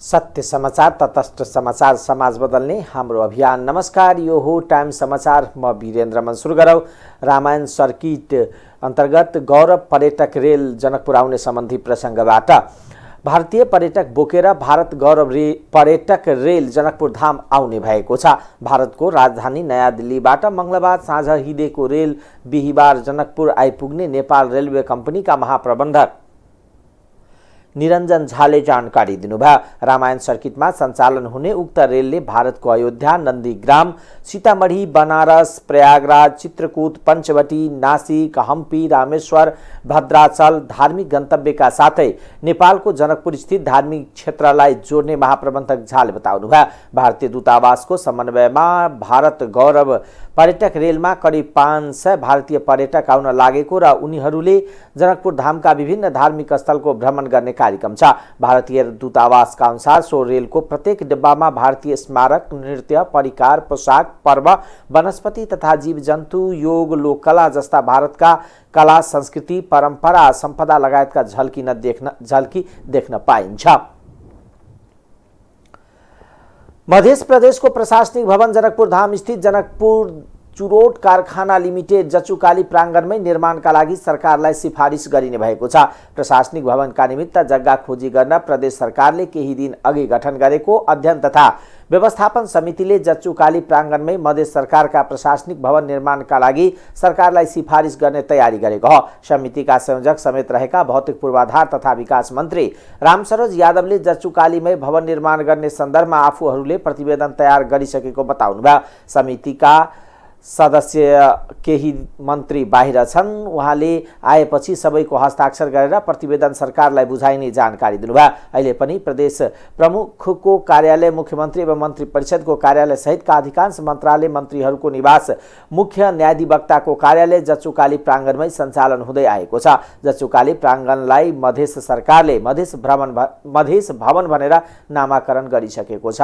सत्य समाचार, तटस्थ समाचार, समाज बदल्ने हाम्रो अभियान। नमस्कार, यो हो टाइम समाचार। म वीरेन्द्र मनसुर गरौँ। रामायण सर्किट अन्तर्गत गौरव पर्यटक रेल जनकपुर आउने सम्बन्धी प्रसङ्गबाट भारतीय पर्यटक बोकेर भारत गौरव पर्यटक रेल जनकपुर धाम आउने भएको छ। भारतको राजधानी नयाँ दिल्लीबाट मंगलबार साँझ हिँडेको रेल बिहिबार जनकपुर आइपुग्ने नेपाल रेलवे कम्पनीका महाप्रबन्धक निरञ्जन झाले जानकारी दिनुभयो। रामायण सर्किटमा सञ्चालन हुने उक्त रेलले भारतको अयोध्या, नन्दीग्राम, सीतामढ़ी, बनारस, प्रयागराज, चित्रकूट, पञ्चवटी, नासिक, हम्पी, रामेश्वर, भद्राचल धार्मिक गन्तव्यका साथै नेपालको जनकपुर स्थित धार्मिक क्षेत्रलाई जोड्ने महाप्रबन्धक झाले बताउनुभयो। भारतीय दूतावासको समन्वयमा भारत गौरव पर्यटक रेलमा करिब 500 भारतीय पर्यटक आउन लागेको र उनीहरूले जनकपुर धामका विभिन्न धार्मिक स्थलको भ्रमण गर्ने कार्यक्रम छ। भारतीय दूतावासका अनुसार सो रेलको प्रत्येक डिब्बामा भारतीय स्मारक, नृत्य, परिकार, पोशाक, पर्व, वनस्पति तथा जीवजन्तु, योग, लोककला जस्ता भारतका कला, संस्कृति, परम्परा, सम्पदा लगायतका झल्की देख्न पाइन्छ। मध्य प्रदेशको प्रशासनिक भवन जनकपुर धाम स्थित जनकपुर चुरोट कारखाना लिमिटेड जचुकाली प्राङ्गणमै निर्माणका लागि सरकारलाई सिफारिस गरिने भएको छ। प्रशासनिक भवनका निमित्त जग्गा खोजी गर्न प्रदेश सरकारले केही दिन अघि गठन गरेको अध्ययन तथा व्यवस्थापन समितिले जचुकाली प्राङ्गणमै मध्य सरकारका प्रशासनिक भवन निर्माणका लागि सरकारलाई सिफारिस गर्ने तयारी गरेको हो। समितिका संयोजक समेत रहेका भौतिक पूर्वाधार तथा विकास मन्त्री रामसरोज यादवले जचुकालीमै भवन निर्माण गर्ने सन्दर्भमा आफूहरूले प्रतिवेदन तयार गरिसकेको बताउनुभयो। समितिका सदस्य केही मन्त्री बाहिर छन्। उहाँले आएपछि सबैको हस्ताक्षर गरेर प्रतिवेदन सरकारलाई बुझाइने जानकारी दिनुभयो। अहिले पनि प्रदेश प्रमुखको कार्यालय, मुख्यमन्त्री एवं मन्त्री परिषदको कार्यालय सहितका अधिकांश मन्त्रालय, मन्त्रीहरूको निवास, मुख्य न्यायाधिवक्ताको कार्यालय जचुकाली प्राङ्गणमै सञ्चालन हुँदै आएको छ। जचुकाली प्राङ्गणलाई मधेस सरकारले मधेस भवन भनेर नामाकरण गरिसकेको छ।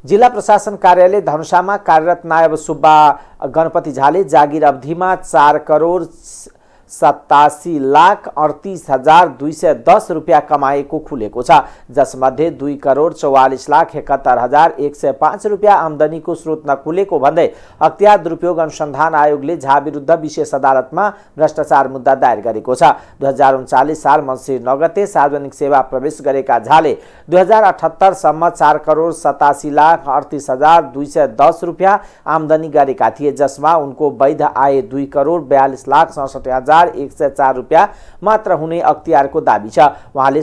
जिल्ला प्रशासन कार्यालय धनुषामा कार्यरत नायब सुब्बा गणपति झाले जागिर अवधिमा 4,87,38,210 रुपियाँ कमाएको खुलेको छ। जसमध्ये 2,44,71,105 रुपियाँ आमदनीको स्रोत नखुलेको भन्दै अख्तियार दुरुपयोग अनुसन्धान आयोगले झा विरुद्ध विशेष अदालतमा भ्रष्टाचार मुद्दा दायर गरेको छ। 2039 साल मङ्सिर 9 गते सार्वजनिक सेवा प्रवेश गरेका झाले 2078 सम्म 4,87,38,210 रुपियाँ आमदनी गरेका थिए, जसमा उनको वैध आय 2,42,67,104 रुपियाँ मात्र हुने अख्तियारको दाबी छ। उहाँले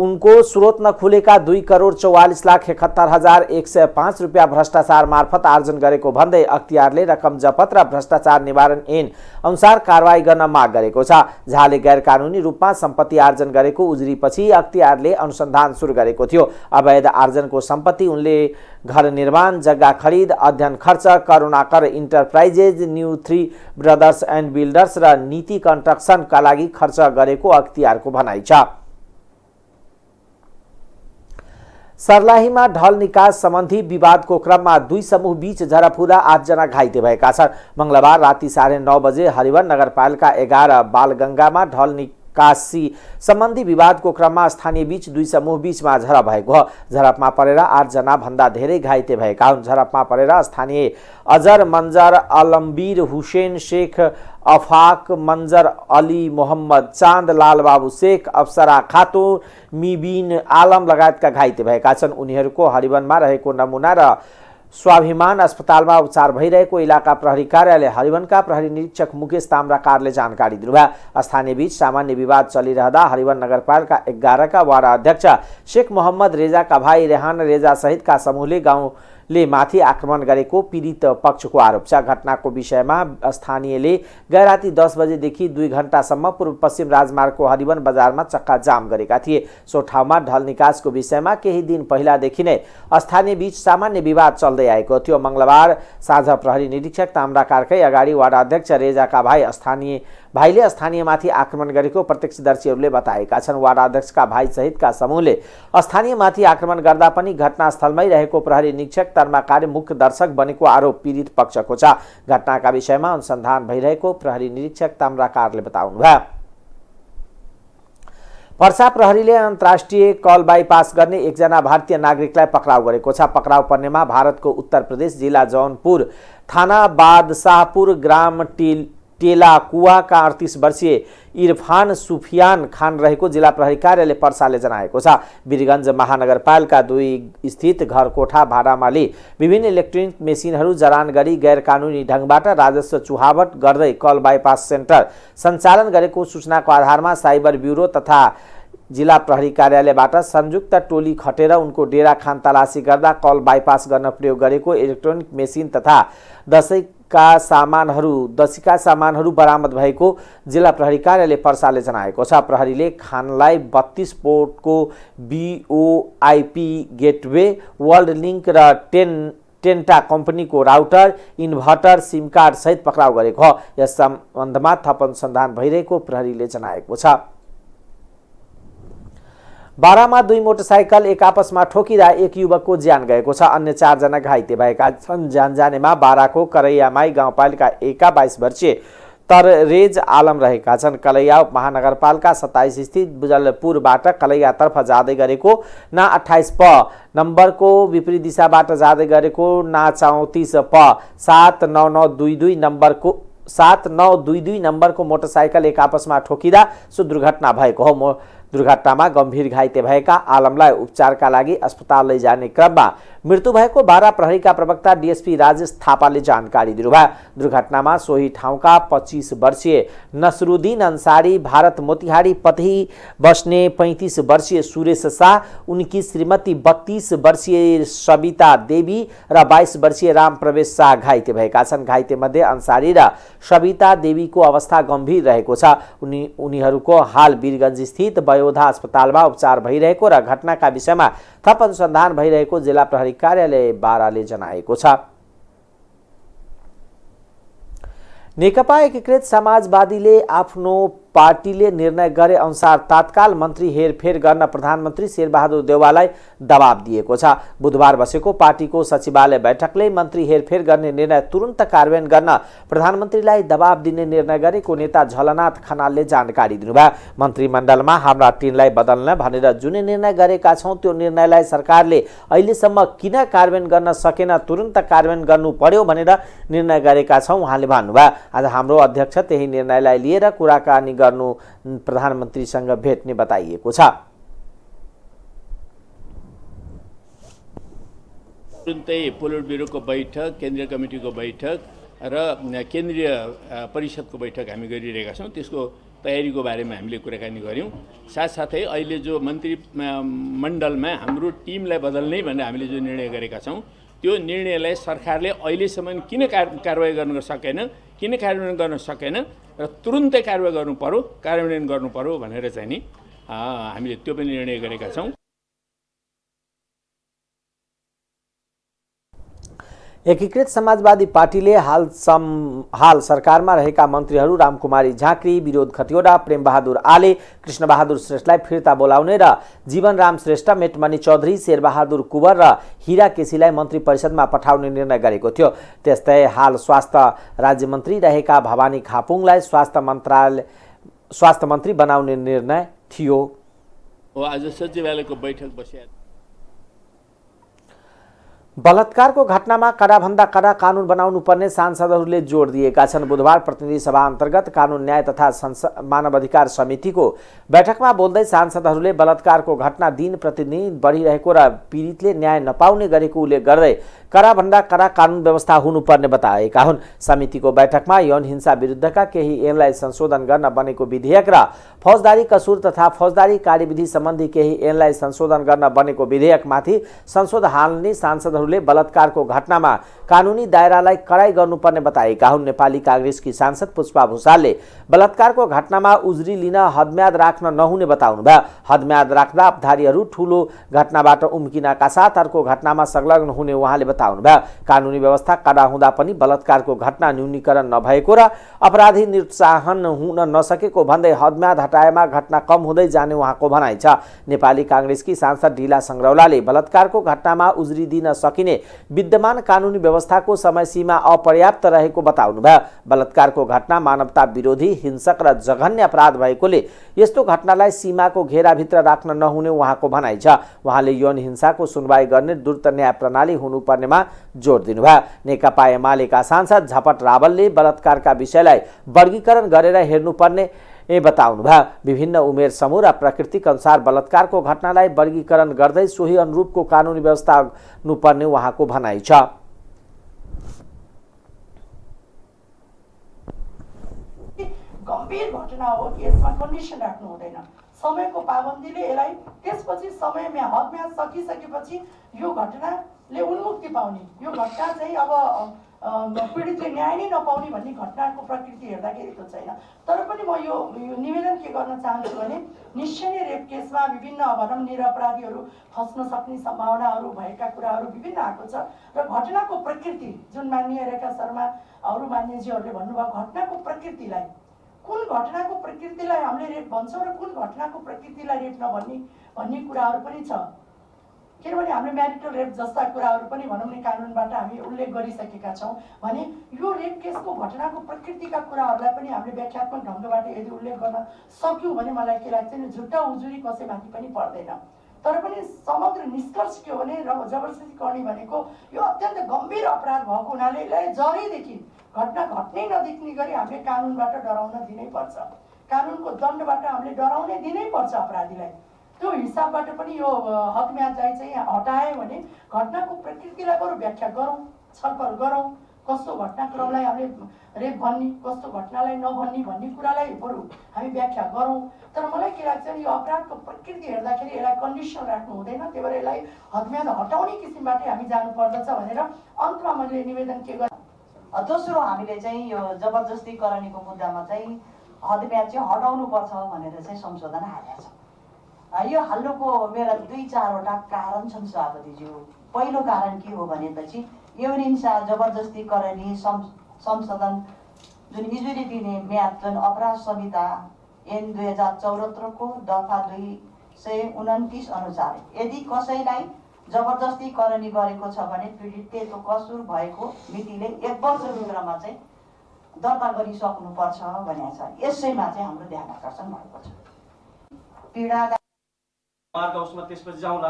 उनको स्रोत नखुलेका 2,44,71,105 रुपियाँ भ्रष्टाचार मार्फत आर्जन गरेको भन्दै अख्तियारले रकम जपत र भ्रष्टाचार निवारण ऐन अनुसार कारवाही गर्न माग गरेको छ। झाले गैर कानुनी रूपमा सम्पत्ति आर्जन गरेको उजुरीपछि अख्तियारले अनुसन्धान सुरु गरेको थियो। अवैध आर्जनको सम्पत्ति उनले घर निर्माण, जग्गा खरिद, अध्ययन खर्च, Karunakar enterprises, new 3 brothers and builders र नीति कन्स्ट्रक्सनका लागि खर्च गरेको अख्तियारको भनाइ छ। सर्लाहीमा ढल निकास सम्बन्धी विवादको क्रममा दुई समूह बीच झडप हुँदा 8 जना घाइते भएका छन्। मंगलबार राति 9:30 बजे हरिवन नगरपालिका 11 बालगंगामा ढल निकासी सम्बन्धी विवादको क्रममा स्थानीय बीच दुई समूह बीचमा झडप भएको हो। झडपमा परेर 8 जना भन्दा धेरै घाइते भएका हुन्। झडपमा परेर स्थानीय अजर मंजर, अलमबीर हुसैन शेख, अफाक मंजर, अली मोहम्मद चांद, लालबाबू शेख, अफसरा खातुन, मिबिन आलम लगायतका घाइते भएका छन्। उनीहरूको हरिवनमा रहेको नमुना र स्वाभिमान अस्पतालमा उपचार भइरहेको इलाका प्रहरी कार्यालय हरिवनका प्रहरी निरीक्षक मुकेश ताम्राकारले जानकारी दिनुभयो। स्थानीय बीच सामान्य विवाद चलिरहँदा हरिवन नगरपालिका 11 का वार्ड अध्यक्ष शेख मोहम्मद रेजाका भाइ रेहान रेजा सहितका समूहले गाउँले माथि आक्रमण गरेको पीडित पक्षको आरोप छ। घटनाको विषयमा स्थानीयले गैराती 10 बजेदेखि 2 घण्टासम्म पूर्व पश्चिम राजमार्गको हरिवन बजारमा चक्का जाम गरेका थिए। सो ठाउँमा ढल निकासको विषयमा केही दिन पहिलादेखि नै स्थानीय बीच सामान्य विवाद चल्दै आएको थियो। मंगलबार साँझ प्रहरी निरीक्षक ताम्राकारकै अगाडि वार्ड अध्यक्ष रेजाका भाइले स्थानीयमाथि आक्रमण गरेको प्रत्यक्षदर्शीहरूले बताएका छन्। वार्ड अध्यक्षका भाइ सहितका समूहले स्थानीयमाथि आक्रमण गर्दा पनि घटनास्थलमै रहेको प्रहरी निरीक्षक ताम्राकार मुख्य दर्शक बनेको आरोप पीडित पक्षको छ। घटनाका विषयमा अनुसन्धान भइरहेको प्रहरी निरीक्षक ताम्राकारले बताउनुभयो। पर्सा प्रहरीले अन्तर्राष्ट्रिय कल बाइपास गर्ने एकजना भारतीय नागरिकलाई पक्राउ गरेको छ। पक्राउ पर्नेमा भारतको उत्तर प्रदेश जिल्ला जौनपुर थाना बादशाहपुर ग्राम टेलाकुवाका 38 वर्षीय इरफान सुफियान खान रहेको जिल्ला प्रहरी कार्यालय पर्साले जनाएको छ। वीरगञ्ज महानगरपालिका 2 स्थित घर कोठा भाडामा विभिन्न इलेक्ट्रोनिक मेसिनहरू जडान गरी गैर कानुनी ढङ्गबाट राजस्व चुहावट गर्दै कल बाइपास सेन्टर सञ्चालन गरेको सूचनाको आधारमा साइबर ब्युरो तथा जिल्ला प्रहरी कार्यालयबाट संयुक्त टोली खटेर उनको डेरा खानतलासी गर्दा कल बाइपास गर्न प्रयोग गरेको इलेक्ट्रोनिक मेसिन तथा दशैका सामानहरू बरामद भएको जिल्ला प्रहरी कार्यालय पर्साले जनाएको छ। प्रहरीले खानलाई 32 पोर्टको BOIP गेटवे, वर्ल्ड लिङ्क र टेन्टा कम्पनीको राउटर, इन्भर्टर, सिम कार्ड सहित पक्राउ गरेको हो। यस सम्बन्धमा थप अनुसन्धान भइरहेको प्रहरीले जनाएको छ। बारामा 2 मोटरसाइकल एक आपसमा ठोकिँदा एक युवकको ज्यान गएको छ। अन्य 4 जना घाइते भएका छन्। ज्यान जानेमा बाराको करैयामाई गाउँपालिका 1 का 22 वर्षीय तररेज आलम रहेका छन्। कलैया महानगरपालिका 27 स्थित बुजलपुरबाट कलैयातर्फ जाँदै गरेको ना 28 प नम्बरको विपरीत दिशाबाट जाँदै गरेको ना 34 प 7922 नम्बरको मोटरसाइकल एक आपसमा ठोकिँदा सो दुर्घटना भएको हो। दुर्घटनामा गम्भीर घाइते भएका आलमलाई उपचारका लागि अस्पताल लैजाने क्रममा मृत्यु भएको बारा प्रहरीका प्रवक्ता DSP राजेश थापाले जानकारी दिनुभयो। दुर्घटनामा सोही ठाउँका 25 वर्षीय नसरुद्दिन अन्सारी, भारत मोतिहारी पथी बस्ने 35 वर्षीय सुरेश शाह, उनकी श्रीमती 32 वर्षीय सबिता देवी र 22 वर्षीय राम प्रवेश शाह घाइते भएका छन्। घाइते मध्ये अन्सारी र सबिता देवीको अवस्था गम्भीर रहेको छ। उनीहरूको हाल वीरगञ्ज स्थित वयोधा अस्पतालमा उपचार भइरहेको र घटनाका विषयमा थप अनुसन्धान भइरहेको जिल्ला प्रहरी कार्यालय बाराले जनाएको छ। नेकपा एकीकृत समाजवादीले आफ्नो पार्टीले निर्णय गरे अनुसार तत्काल मन्त्री हेरफेर गर्न प्रधानमन्त्री शेरबहादुर देउवालाई दबाब दिएको छ। बुधबार बसेको पार्टीको सचिवालय बैठकले मन्त्री हेरफेर गर्ने निर्णय तुरन्त कार्यान्वयन गर्न प्रधानमन्त्रीलाई दबाब दिने निर्णय गरेको नेता झलनाथ खनालले जानकारी दिनुभयो। मन्त्रीमण्डलमा हाम्रा टिमलाई बदल्न भनेर जुन निर्णय गरेका छौं त्यो निर्णयलाई सरकारले अहिलेसम्म किन कार्यान्वयन गर्न सकेन, तुरन्त कार्यान्वयन गर्नु पर्यो भनेर निर्णय गरेका छौं उहाँले भन्नुभयो। आज हाम्रो अध्यक्ष त्यही निर्णयलाई लिएर कुराकानी गर्नु प्रधानमन्त्रीसँग भेट्ने बताइएको छ। तुरुन्तै पोलिट ब्युरोको बैठक, केन्द्रीय कमिटीको बैठक र केन्द्रीय परिषदको बैठक हामी गरिरहेका छौँ। त्यसको तयारीको बारेमा हामीले कुराकानी गऱ्यौँ। साथसाथै अहिले जो मन्त्री मण्डलमा हाम्रो टिमलाई बदल्ने भनेर हामीले जो निर्णय गरेका छौँ त्यो निर्णयलाई सरकारले अहिलेसम्म किन कारवाही गर्न सकेन, किन कार्यान्वयन गर्न सकेन र तुरुन्तै कार्यान्वयन गर्नु पर्यो भनेर चाहिँ नि हामीले त्यो पनि निर्णय गरेका छौँ। एकीकृत समाजवादी पार्टीले हाल सरकारमा रहेका मन्त्रीहरू रामकुमारी झाँक्री, विनोद खतिवडा, प्रेमबहादुर आले, कृष्णबहादुर श्रेष्ठलाई फिर्ता बोलाउने र जीवनराम श्रेष्ठ, मेटमणि चौधरी, शेरबहादुर कुवर र हीरा केसीलाई मन्त्री परिषदमा पठाउने निर्णय गरेको थियो। त्यस्तै हाल स्वास्थ्य राज्यमन्त्री रहेका भवानी खापुङलाई स्वास्थ्य मन्त्री बनाउने निर्णय थियो। आज सचिवालयको बैठक बस्या बलात्कारको घटनामा कडाभन्दा कडा कानुन बनाउनु पर्ने सांसदहरूले जोड दिएका छन्। बुधबार प्रतिनिधि सभा अन्तर्गत कानुन न्याय तथा मानवाधिकार समितिको बैठकमा बोल्दै सांसदहरूले बलात्कारको घटना दिन प्रतिदिन बढिरहेको र पीडितले न्याय नपाउने गरेको उल्लेख गर्दै कडाभन्दा कडा कानुन व्यवस्था हुनुपर्ने बताएका हुन्। समितिको बैठकमा यौन हिंसा विरुद्धका केही ऐनलाई संशोधन गर्न बनेको विधेयक र फौजदारी कसुर तथा फौजदारी कार्यविधि सम्बन्धी केही ऐनलाई संशोधन गर्न बनेको विधेयकमाथि संशोधन हाल्ने सांसदहरूले बलात्कारको घटनामा कानुनी दायरालाई कडाई गर्नुपर्ने बताएका हुन्। नेपाली कांग्रेसकी सांसद पुष्पा भूषालले बलात्कारको घटनामा उजुरी लिन हदम्याद राख्न नहुने बताउनुभयो। हदम्याद राख्दा अपराधीहरू ठूलो घटनाबाट उम्किनका साथ अर्को घटनामा संलग्न हुने उहाँले बताउनुभयो। कानुनी व्यवस्था कडा हुँदा पनि बलात्कारको घटना न्यूनीकरण नभएको र अपराधी निरुत्साहन हुन नसकेको भन्दै हदम्याद हटाएमा घटना कम हुँदै जाने उहाँको भनाइ छ। नेपाली कांग्रेसकी सांसद ढिला संग्रौलाले बलात्कारको घटनामा उजुरी दिन सके सकिने विद्यमान कानुनी व्यवस्थाको समय सीमा अपर्याप्त रहेको बताउनुभयो। बलात्कारको घटना मानवता विरोधी, हिंसक र जघन्य अपराध भएकोले यस्तो घटनालाई सीमाको घेराभित्र राख्न नहुने उहाँको भनाइ छ। उहाँले यौन हिंसाको सुनवाई गर्ने द्रुत न्याय प्रणाली हुनुपर्नेमा जोड दिनुभयो। नेकपा एमालेका सांसद झपट रावलले बलात्कारका विषयलाई वर्गीकरण गरेर हेर्नुपर्ने बताउनुभयो। विभिन्न उमेर समूह र प्रकृतिक अनुसार बलात्कारको घटनालाई वर्गीकरण गर्दै सोही अनुरूपको कानुनी व्यवस्था हुनुपर्ने उहाँको भनाइ छ। गम्भीर घटना हो कि यसमा कन्डिसन राख्नु हुँदैन। समयको पाबन्दीले यसलाई त्यसपछि समय हदम्याद सकिसकेपछि यो घटनाले उन्मुक्ति पाउने, यो घटना चाहिँ अब पीडितले न्याय नै नपाउने भन्ने घटनाको प्रकृति हेर्दाखेरि त्यो छैन। तर पनि म यो निवेदन के गर्न चाहन्छु भने निश्चय नै रेप केसमा विभिन्न भनौँ निरपराधीहरू फस्न सक्ने सम्भावनाहरू भएका कुराहरू विभिन्न आएको छ र घटनाको प्रकृति जुन माननीय रेखा शर्मा अरू मान्यजीहरूले भन्नुभयो, घटनाको प्रकृतिलाई, कुन घटनाको प्रकृतिलाई हामीले रेप भन्छौँ र कुन घटनाको प्रकृतिलाई रेप भन्ने कुराहरू पनि छ। किनभने हामीले म्यारिटल रेप जस्ता कुराहरू पनि भनौँ न कानुनबाट हामी उल्लेख गरिसकेका छौँ भने यो रेप केसको घटनाको प्रकृतिका कुराहरूलाई पनि हामीले व्याख्यात्मक ढङ्गबाट यदि उल्लेख गर्न सक्यौँ भने मलाई के लाग्छ भने झुट्टा उजुरी कसैमाथि पनि पर्दैन। तर पनि समग्र निष्कर्ष के हो भने जबरजस्ती गर्ने भनेको यो अत्यन्त गम्भीर अपराध भएको हुनाले यसलाई जरैदेखि घटना घट्नै नदेख्ने गरी हामीले कानुनबाट डराउन दिनै पर्छ। कानुनको दण्डबाट हामीले डराउनै दिनै पर्छ अपराधीलाई। त्यो हिसाबबाट पनि यो हदम्यादलाई चाहिँ हटायो भने घटनाको प्रकृतिलाई बरु व्याख्या गरौँ, छलफल गरौँ, कस्तो घटनाक्रमलाई हामीले रेप भन्ने, कस्तो घटनालाई नभन्ने भन्ने कुरालाई बरु हामी व्याख्या गरौँ। तर मलाई के लाग्छ भने यो अपराधको प्रकृति हेर्दाखेरि यसलाई कन्डिसन राख्नु हुँदैन, त्यही भएर यसलाई हदम्याद हटाउने किसिमबाटै हामी जानुपर्दछ भनेर अन्तमा मैले निवेदन के गरेँ। दोस्रो हामीले चाहिँ यो जबरजस्तीकरणीको मुद्दामा चाहिँ हदम्याद चाहिँ हटाउनुपर्छ भनेर चाहिँ संशोधन हालेका छौँ। यो हाल्नुको मेरा 2-4वटा कारण छन् सभापतिज्यू। पहिलो कारण के हो भनेपछि यौन हिंसा जबरजस्तीकरणी संशोधन जुन इजुरी दिने म्याद जुन अपराध संहिता ऐन 2074 को दफा 229 अनुसार यदि कसैलाई जबरजस्तीकरणी गरेको छ भने पीडितले त्यो कसुर भएको मितिले 1 वर्षभित्रमा चाहिँ दर्ता गरिसक्नुपर्छ भनेको छ। यसैमा चाहिँ हाम्रो ध्यान आकर्षण भएको छ। पीडा उहाँको उसमा त्यसपछि जाउँला।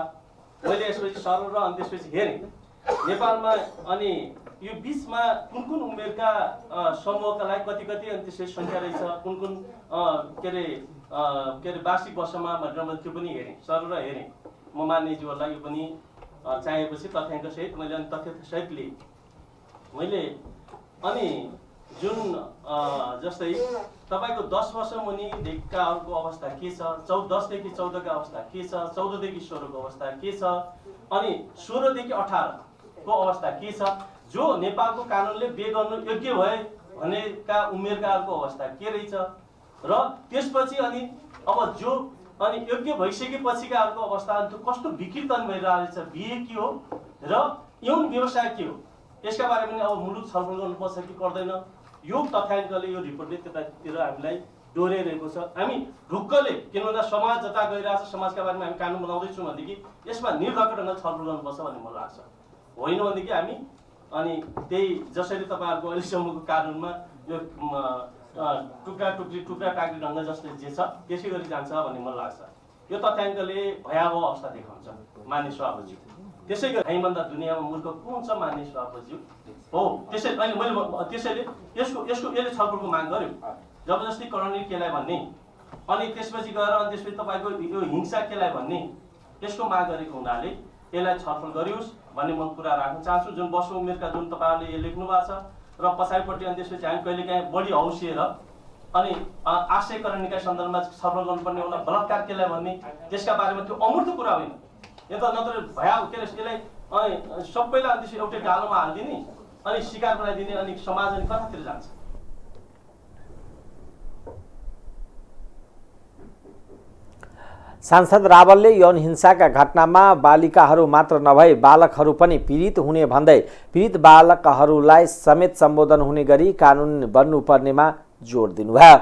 मैले यसपछि सरल र अनि त्यसपछि हेरेँ नेपालमा अनि यो बिचमा कुन कुन उमेरका समूहका लागि कति अनि त्यसपछि सङ्ख्या रहेछ, कुन के अरे वार्षिक वर्षमा भनेर मैले त्यो पनि हेरेँ, सरल र हेरेँ। म मान्यज्यूहरूलाई यो पनि चाहेपछि तथ्याङ्कसहित मैले अनि तथ्यसहित लिएँ। मैले अनि जुन जस्तै तपाईँको 10 वर्ष मुनिदेखिकाहरूको अवस्था के छ, 10 देखि 14 का अवस्था के छ, 14 देखि 16 को अवस्था के छ, अनि 16 देखि 18 को अवस्था के छ, जो नेपालको कानुनले बिहे गर्नु योग्य भए भनेका उमेरकाहरूको अवस्था के रहेछ र त्यसपछि अनि अब जो अनि योग्य भइसकेपछिकाहरूको अवस्था त्यो कस्तो विकृतन भइरहेको छ, बिहे के हो र यौन व्यवसाय के हो, यसका बारेमा पनि अब मुलुक छलफल गर्नुपर्छ कि पर्दैन। यो तथ्याङ्कले यो रिपोर्टले त्यतातिर हामीलाई डोर्याइरहेको छ। हामी ढुक्कले किन भन्दा समाज जता गइरहेको छ, समाजका बारेमा हामी कानुन बनाउँदैछौँ भनेदेखि यसमा निर्धक्क ढङ्गले छलफल गर्नुपर्छ भन्ने मलाई लाग्छ। होइन भनेदेखि हामी अनि त्यही जसरी तपाईँहरूको अहिलेसम्मको कानुनमा यो टुक्रा टाक्री ढङ्ग जस्तै जे छ त्यसै गरी जान्छ भन्ने मलाई लाग्छ। यो तथ्याङ्कले भयावह अवस्था देखाउँछ मान्य सभापतिज्यू। त्यसै गरी हामीभन्दा दुनियाँमा मूर्ख कुन छ मान्य सभापतिज्यू हो। त्यसैले अहिले मैले त्यसैले यसले छलफलको माग गर्यो, जबरजस्तीकरण केलाई भन्ने, अनि त्यसपछि गएर अनि त्यसपछि तपाईँको यो हिंसा केलाई भन्ने, यसको माग गरेको हुनाले यसलाई छलफल गरियोस् भन्ने म कुरा राख्न चाहन्छु। जुन वर्ष उमेरका जुन तपाईँहरूले यो लेख्नु भएको छ र पछाडिपट्टि अनि त्यसपछि हामी कहिलेकाहीँ बढी हौसिएर अनि आश्रयकरणीका सन्दर्भमा छलफल गर्नुपर्ने होला, बलात्कार केलाई भन्ने, त्यसका बारेमा त्यो अमूर्त कुरा होइन। यो त नत्र भया के अरे यसलाई सबैलाई अनि त्यसपछि एउटै गालोमा हालिदिने अनि शिकार बनाइदिने अनि समाज अनि कतातिर जान्छ। सांसद रावलले यौन हिंसाका घटनामा बालिकाहरू मात्र नभई बालकहरू पनि पीडित हुने भन्दै पीडित बालकहरूलाई समेत सम्बोधन हुने गरी कानुन बन्नुपर्नेमा जोड दिनुभयो।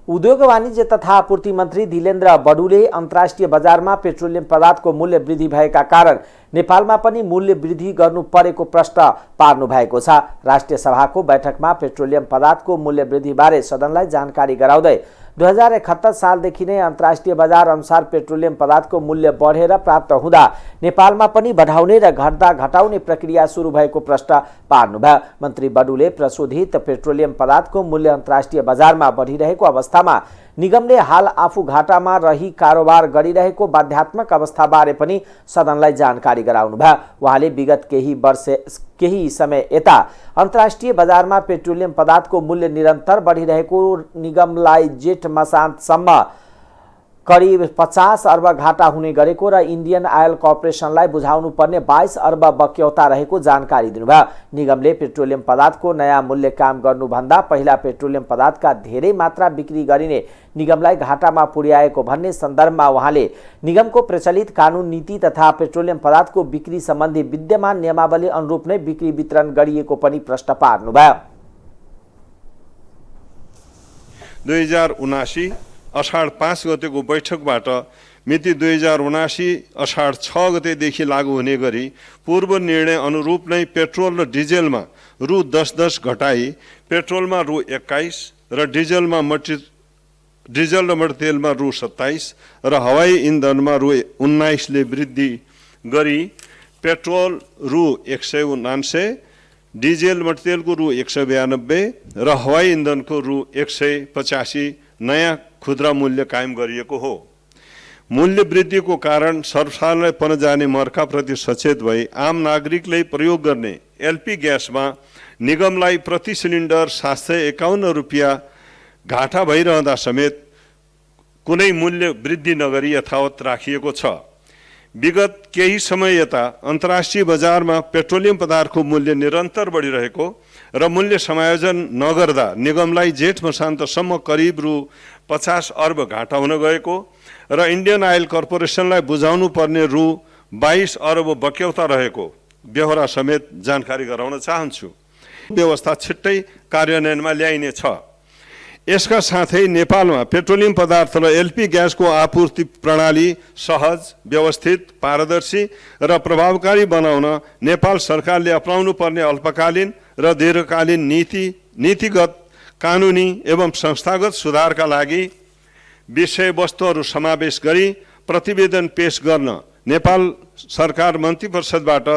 उद्योग वाणिज्य तथा आपूर्ति मन्त्री दिलेन्द्र बडुले अन्तर्राष्ट्रिय बजारमा पेट्रोलियम पदार्थको मूल्य वृद्धि भएका कारण नेपालमा पनि मूल्य वृद्धि गर्नु परेको प्रश्न पार्नु भएको छ। राष्ट्रिय सभाको बैठकमा पेट्रोलियम पदार्थको मूल्य वृद्धि बारे सदनलाई जानकारी गराउँदै 2071 सालदेखि नै अन्तर्राष्ट्रिय बजार अनुसार पेट्रोलियम पदार्थको मूल्य बढेर प्राप्त हुँदा नेपालमा पनि बढाउने र घट्दा घटाउने प्रक्रिया सुरु भएको प्रश्न पार्नुभयो। मन्त्री बडुले प्रशोधित पेट्रोलियम पदार्थको मूल्य अन्तर्राष्ट्रिय बजारमा बढिरहेको अवस्थामा निगमले हाल आफू घाटामा रही कारोबार गरिरहेको बाध्यात्मक अवस्थाबारे पनि सदनलाई जानकारी गराउनुभयो। उहाँले विगत केही समय यता अन्तर्राष्ट्रिय बजारमा पेट्रोलियम पदार्थको मूल्य निरन्तर बढिरहेको निगमलाई जेठ मसान्तसम्म करिब 50 अर्ब घाटा हुने गरेको र इन्डियन आयल कर्पोरेसनलाई बुझाउनु पर्ने 22 अर्ब बक्यौता रहेको जानकारी दिनुभयो। निगमले पेट्रोलियम पदार्थको नयाँ मूल्य काम गर्नुभन्दा पहिला पेट्रोलियम पदार्थका धेरै मात्रा बिक्री गरिने निगमलाई घाटामा पुर्याएको भन्ने सन्दर्भमा उहाँले निगमको प्रचलित कानुन नीति तथा पेट्रोलियम पदार्थको बिक्री सम्बन्धी विद्यमान नियमावली अनुरूप नै बिक्री वितरण गरिएको पनि प्रश्न पार्नुभयो। 2079 अषाढ 5 गतेको बैठकबाट मिति 2079 अषाढ 6 गतेदेखि लागू हुने गरी पूर्व निर्णय अनुरूप नै पेट्रोल र डिजेलमा रु 10 घटाई पेट्रोलमा रु 21 र डिजेल र मट्टीतेलमा रु 27 र हवाई इन्धनमा रु 19 ले वृद्धि गरी पेट्रोल रु 179, डिजेल मट्टीतेलको रु 192 र हवाई इन्धनको रु 185 नयाँ खुद्रा मूल्य कायम गरिएको हो। मूल्य वृद्धिको कारण सर्वसाधारणलाई पर्न जाने मर्काप्रति सचेत भई आम नागरिकले प्रयोग गर्ने एलपी ग्यासमा निगमलाई प्रति सिलिन्डर 751 रुपियाँ घाटा भइरहँदा समेत कुनै मूल्य वृद्धि नगरी यथावत राखिएको छ। विगत केही समय यता अन्तर्राष्ट्रिय बजारमा पेट्रोलियम पदार्थको मूल्य निरन्तर बढिरहेको र मूल्य समायोजन नगर्दा निगमलाई जेठ मसान्तसम्म करिब रु 50 अर्ब घाटा हुन गएको र इन्डियन आयल कर्पोरेसनलाई बुझाउनु पर्ने रु 22 अर्ब बक्यौता रहेको बेहोरा समेत जानकारी गराउन चाहन्छु। व्यवस्था छिट्टै कार्यान्वयनमा ल्याइने छ। यसका साथै नेपालमा पेट्रोलियम पदार्थ र एलपी ग्यासको आपूर्ति प्रणाली सहज, व्यवस्थित, पारदर्शी र प्रभावकारी बनाउन नेपाल सरकारले अपनाउनु पर्ने अल्पकालीन र दीर्घकालीन नीतिगत, कानुनी एवं संस्थागत सुधारका लागि विषयवस्तुहरू समावेश गरी प्रतिवेदन पेश गर्न नेपाल सरकार मन्त्री परिषदबाट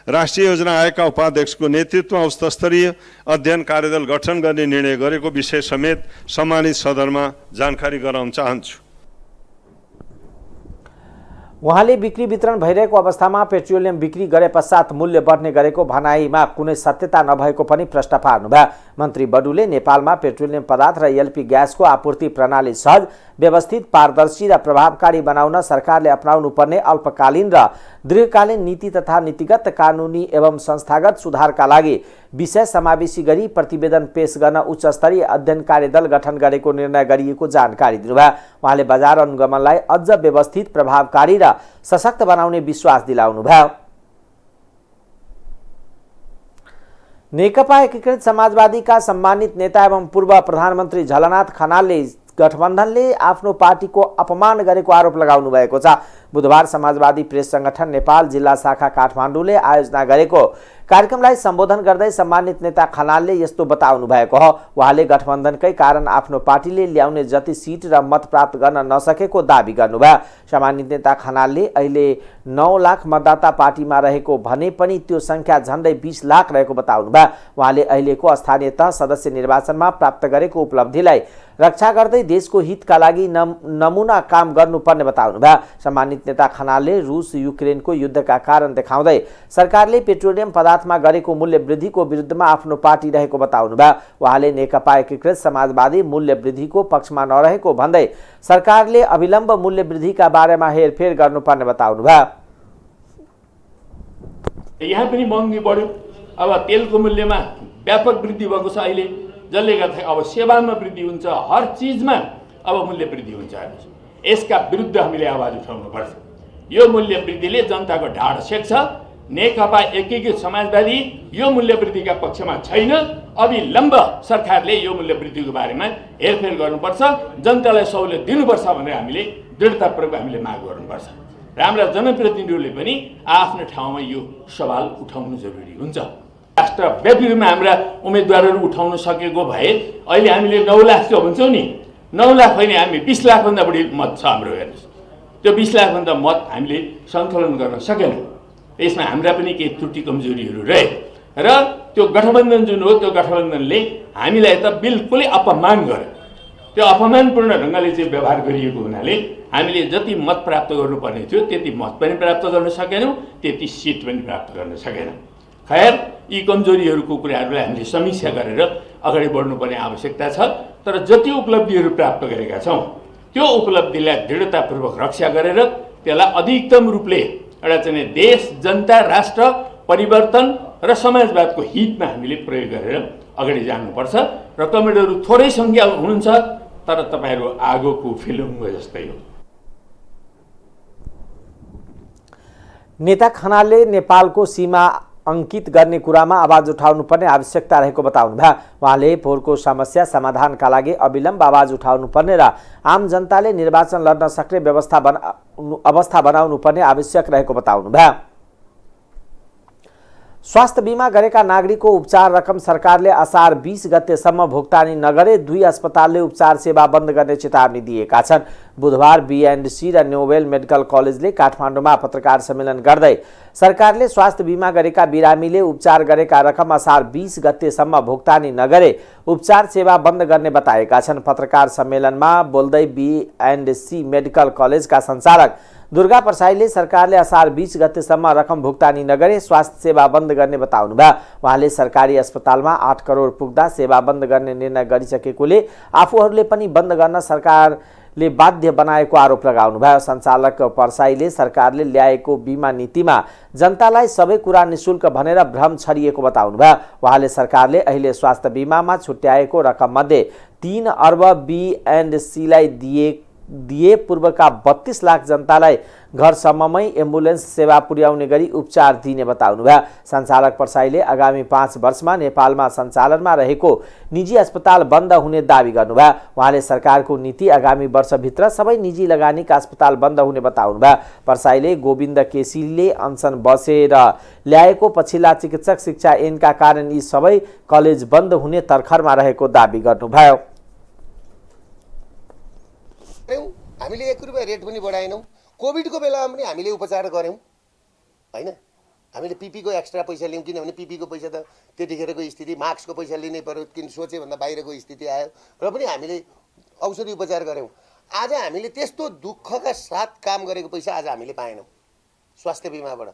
राष्ट्रिय योजना आयोगका उपाध्यक्षको नेतृत्वमा उच्च स्तरीय अध्ययन कार्यदल गठन गर्ने निर्णय गरेको विषय समेत सम्मानित सदनमा जानकारी गराउन चाहन्छु। उहाँले बिक्री वितरण भइरहेको अवस्थामा पेट्रोलियम बिक्री गरे पश्चात मूल्य बढ्ने गरेको भनाइमा कुनै सत्यता नभएको पनि प्रश्न पार्नुभयो। मन्त्री बडुले नेपालमा पेट्रोलियम पदार्थ र एलपी ग्यासको आपूर्ति प्रणाली सहज, व्यवस्थित, पारदर्शी र प्रभावकारी बनाउन सरकारले अपनाउनु पर्ने अल्पकालीन र दीर्घकालीन नीति तथा नीतिगत, कानुनी एवं संस्थागत सुधारका लागि विषय समावेशी गरी प्रतिवेदन पेश गर्न उच्च स्तरीय अध्ययन कार्यदल गठन गरेको निर्णय गरिएको जानकारी दिनुभयो। उहाँले बजार अनुगमनलाई अझ व्यवस्थित, प्रभावकारी र सशक्त बनाउने विश्वास दिलाउनुभयो। नेकपा एकीकृत समाजवादीका सम्मानित नेता एवं पूर्व प्रधानमन्त्री झलनाथ खनालले गठबन्धनले आफ्नो पार्टीको अपमान गरेको आरोप लगाउनु भएको छ। बुधबार समाजवादी प्रेस संगठन नेपाल जिल्ला शाखा काठमाडौँले आयोजना गरेको कार्यक्रमलाई सम्बोधन गर्दै सम्मानित नेता खनालले यस्तो बताउनु भएको हो। उहाँले गठबन्धनकै कारण आफ्नो पार्टीले ल्याउने जति सिट र मत प्राप्त गर्न नसकेको दाबी गर्नुभयो। सम्मानित नेता खनालले अहिले 9 लाख मतदाता पार्टीमा रहेको भने पनि त्यो संख्या झन्डै 20 लाख रहेको बताउनुभयो। उहाँले अहिलेको स्थानीय तह सदस्य निर्वाचनमा प्राप्त गरेको उपलब्धिलाई रक्षा गर्दै देशको हितका लागि नमुना काम गर्नुपर्ने बताउनुभयो। सम्मानित नेता खनालले रुस युक्रेनको युद्धका कारण देखाउँदै सरकारले पेट्रोलियम पदार्थमा गरेको मूल्य वृद्धिको विरुद्धमा आफ्नो पार्टी रहेको बताउनुभयो। उहाँले नेकपा एकीकृत समाजवादी मूल्य वृद्धिको पक्षमा नरहेको भन्दै सरकारले अविलम्ब मूल्य वृद्धिका बारेमा हेरफेर गर्नुपर्ने बताउनुभयो। यहाँ पनि महँगी बढ्यो। अब तेलको मूल्यमा व्यापक वृद्धि भएको छ अहिले, जसले गर्दा अब सेवामा वृद्धि हुन्छ, हर चिजमा अब मूल्य वृद्धि हुन्छ। यसका विरुद्ध हामीले आवाज उठाउनुपर्छ। यो मूल्य वृद्धिले जनताको ढाड सेक्छ। नेकपा एकीकृत समाजवादी यो मूल्य वृद्धिका पक्षमा छैन। अविलम्ब सरकारले यो मूल्य वृद्धिको बारेमा हेरफेर गर्नुपर्छ, जनतालाई सहुलियत दिनुपर्छ भनेर हामीले दृढतापूर्वक हामीले माग गर्नुपर्छ र हाम्रा जनप्रतिनिधिहरूले पनि आफ्नो ठाउँमा यो सवाल उठाउनु जरुरी हुन्छ। राष्ट्रव्यापी रूपमा हाम्रा उम्मेदवारहरू उठाउन सकेको भए अहिले हामीले 9 लाख जो भन्छौँ नि, 9 लाख होइन, हामी 20 लाखभन्दा बढी मत छ हाम्रो। हेर्नुहोस्, त्यो 20 लाखभन्दा मत हामीले सङ्कलन गर्न सकेनौँ। यसमा हाम्रा पनि केही त्रुटि कमजोरीहरू रहे र त्यो गठबन्धन जुन हो त्यो गठबन्धनले हामीलाई त बिल्कुलै अपमान गर्यो। त्यो अपमानपूर्ण ढङ्गले चाहिँ व्यवहार गरिएको हुनाले हामीले जति मत प्राप्त गर्नुपर्ने थियो त्यति मत पनि प्राप्त गर्न सकेनौँ, त्यति सिट पनि प्राप्त गर्न सकेनौँ। खैर, यी कमजोरीहरूको कुराहरूलाई हामीले समीक्षा गरेर अगाडि बढ्नुपर्ने आवश्यकता छ। तर जति उपलब्धिहरू प्राप्त गरेका छौँ त्यो उपलब्धिलाई दृढतापूर्वक रक्षा गरेर त्यसलाई अधिकतम रूपले एउटा चाहिँ देश, जनता, राष्ट्र परिवर्तन र समाजवादको हितमा हामीले प्रयोग गरेर अगाडि जानुपर्छ। र कमेडहरू थोरै सङ्ख्या हुनुहुन्छ तर तपाईँहरू आगोको फिल्म जस्तै हो। नेता खनालले नेपालको सीमा अंकित गर्ने कुरामा आवाज उठाउनुपर्ने आवश्यकता रहेको बताउनुभयो। उहाँले पोहोरको समस्या समाधानका लागि अविलम्ब आवाज उठाउनुपर्ने र आम जनताले निर्वाचन लड्न सक्ने अवस्था बनाउनुपर्ने आवश्यक रहेको बताउनुभयो। स्वास्थ्य बीमा गरेका नागरिकको उपचार रकम सरकारले असार 20 गतेसम्म भुक्तानी नगरे 2 अस्पतालले उपचार सेवा बन्द गर्ने चेतावनी दिएका छन्। बुधबार बीएनडसी र नोबेल मेडिकल कलेजले काठमाडौँमा पत्रकार सम्मेलन गर्दै सरकारले स्वास्थ्य बीमा गरेका बिरामीले उपचार गरेका रकम असार 20 गतेसम्म भुक्तानी नगरे उपचार सेवा बन्द गर्ने बताएका छन्। पत्रकार सम्मेलनमा बोल्दै बीएनडसी मेडिकल कलेजका सञ्चालक दुर्गा प्रसाईले सरकारले असार 20 गतेसम्म रकम भुक्तानी नगरे स्वास्थ्य सेवा बन्द गर्ने बताउनुभयो। उहाँले सरकारी अस्पतालमा 8 करोड पुग्दा सेवा बन्द गर्ने निर्णय गरिसकेकोले आफूहरूले पनि बन्द गर्न सरकारले बाध्य बनाएको आरोप लगाउनुभयो। सञ्चालक प्रसाईले सरकारले ल्याएको बीमा नीतिमा जनतालाई सबै कुरा निशुल्क भनेर भ्रम छरिएको बताउनुभयो। उहाँले सरकारले अहिले स्वास्थ्य बीमामा छुट्याएको रकम मध्ये 3 अर्ब बीएनडसीलाई दिए पूर्वका 32 लाख जनतालाई घरसम्ममै एम्बुलेन्स सेवा पुर्याउने गरी उपचार दिने बताउनुभयो। सञ्चालक प्रसाईले आगामी 5 वर्षमा नेपालमा सञ्चालनमा रहेको निजी अस्पताल बन्द हुने दावी गर्नुभयो। उहाँले सरकारको नीति आगामी वर्षभित्र सबै निजी लगानीका अस्पताल बन्द हुने बताउनुभयो। प्रसाईले गोविन्द केसीले अनसन बसेर ल्याएको पछिल्ला चिकित्सक शिक्षा ऐनका कारण यी सबै कलेज बन्द हुने तर्खरमा रहेको दावी गर्नुभयो। हामीले 1 रुपैयाँ रेट पनि बढाएनौँ। कोभिडको बेलामा पनि हामीले उपचार गऱ्यौँ हैन। हामीले पीपीको एक्स्ट्रा पैसा लियौँ किनभने पीपीको पैसा त त्यतिखेरको स्थिति, मास्कको पैसा लिनै पर्यो किन सोचे भन्दा बाहिरको स्थिति आयो र पनि हामीले औषधि उपचार गऱ्यौँ। आज हामीले त्यस्तो दुःखका साथ काम गरेको पैसा आज हामीले पाएनौँ स्वास्थ्य बीमाबाट।